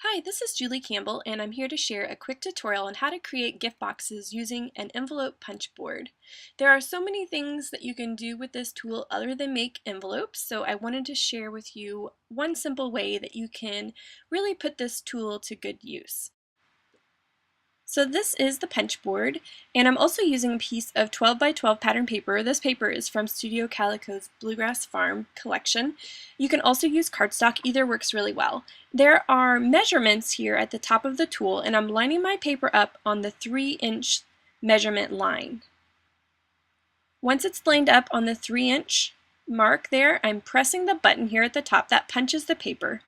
Hi, this is Julie Campbell, and I'm here to share a quick tutorial on how to create gift boxes using an envelope punch board. There are so many things that you can do with this tool other than make envelopes, so I wanted to share with you one simple way that you can really put this tool to good use. So this is the punch board, and I'm also using a piece of 12 by 12 pattern paper. This paper is from Studio Calico's Bluegrass Farm collection. You can also use cardstock, either works really well. There are measurements here at the top of the tool, and I'm lining my paper up on the 3-inch measurement line. Once it's lined up on the 3-inch mark there, I'm pressing the button here at the top that punches the paper.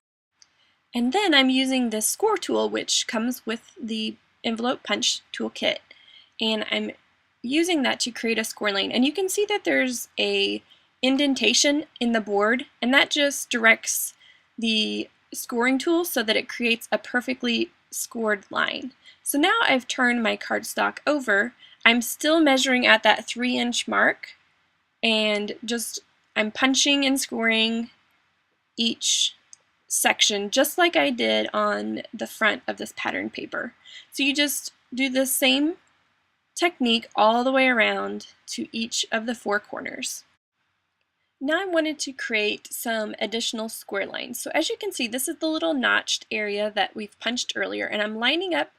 And then I'm using this score tool, which comes with the envelope punch toolkit, and I'm using that to create a score line. And you can see that there's a indentation in the board, and that just directs the scoring tool so that it creates a perfectly scored line. So now I've turned my cardstock over. I'm still measuring at that 3-inch mark, and I'm punching and scoring each section just like I did on the front of this pattern paper. So you just do the same technique all the way around to each of the 4 corners. Now I wanted to create some additional square lines. So as you can see, this is the little notched area that we've punched earlier, and I'm lining up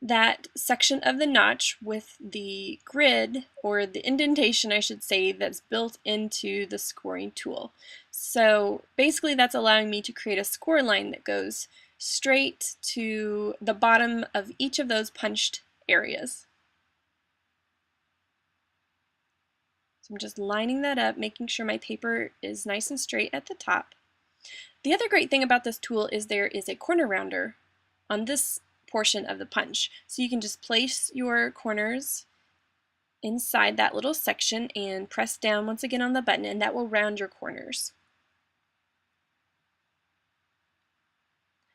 that section of the notch with the grid, or the indentation I should say, that's built into the scoring tool. So basically that's allowing me to create a score line that goes straight to the bottom of each of those punched areas. So I'm just lining that up, making sure my paper is nice and straight at the top. The other great thing about this tool is there is a corner rounder on this portion of the punch. So you can just place your corners inside that little section and press down once again on the button, and that will round your corners.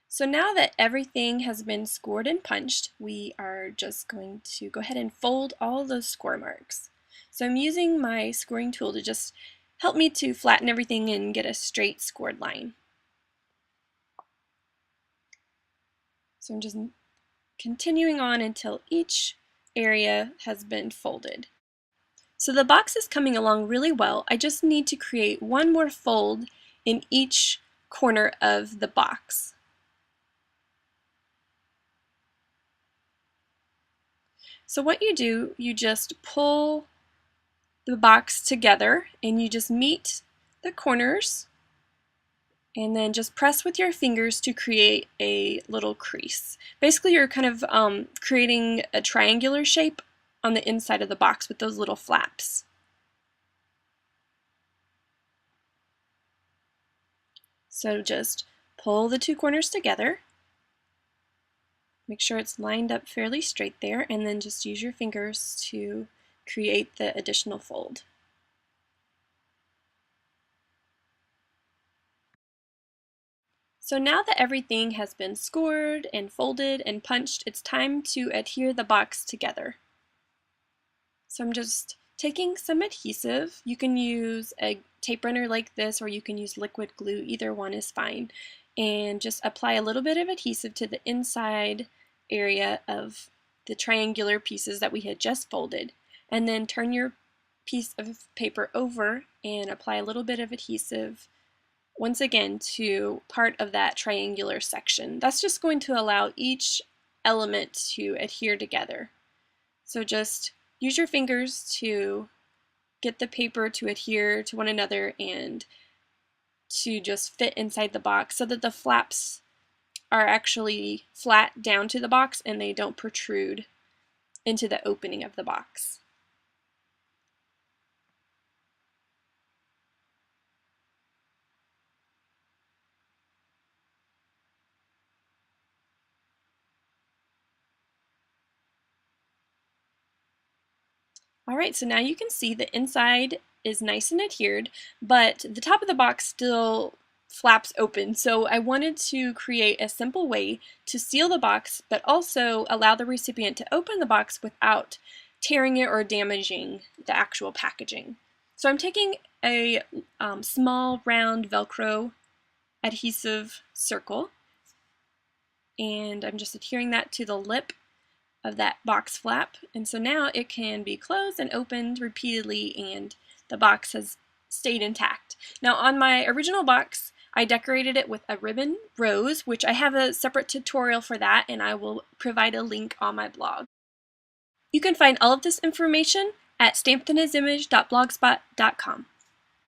So now that everything has been scored and punched, we are just going to go ahead and fold all those score marks. So I'm using my scoring tool to just help me to flatten everything and get a straight scored line. So I'm just continuing on until each area has been folded. So the box is coming along really well. I just need to create one more fold in each corner of the box. So what you do, you just pull the box together and you just meet the corners and then just press with your fingers to create a little crease. Basically you're kind of creating a triangular shape on the inside of the box with those little flaps. So just pull the 2 corners together, make sure it's lined up fairly straight there, and then just use your fingers to create the additional fold. So now that everything has been scored and folded and punched, it's time to adhere the box together. So I'm just taking some adhesive. You can use a tape runner like this, or you can use liquid glue. Either one is fine. And just apply a little bit of adhesive to the inside area of the triangular pieces that we had just folded. And then turn your piece of paper over and apply a little bit of adhesive once again to part of that triangular section. That's just going to allow each element to adhere together. So just use your fingers to get the paper to adhere to one another and to just fit inside the box so that the flaps are actually flat down to the box and they don't protrude into the opening of the box. Alright, so now you can see the inside is nice and adhered, but the top of the box still flaps open. So I wanted to create a simple way to seal the box, but also allow the recipient to open the box without tearing it or damaging the actual packaging. So I'm taking a small round Velcro adhesive circle, and I'm just adhering that to the lip of that box flap, and so now it can be closed and opened repeatedly and the box has stayed intact. Now on my original box I decorated it with a ribbon rose, which I have a separate tutorial for that and I will provide a link on my blog. You can find all of this information at stampedimageimage.blogspot.com.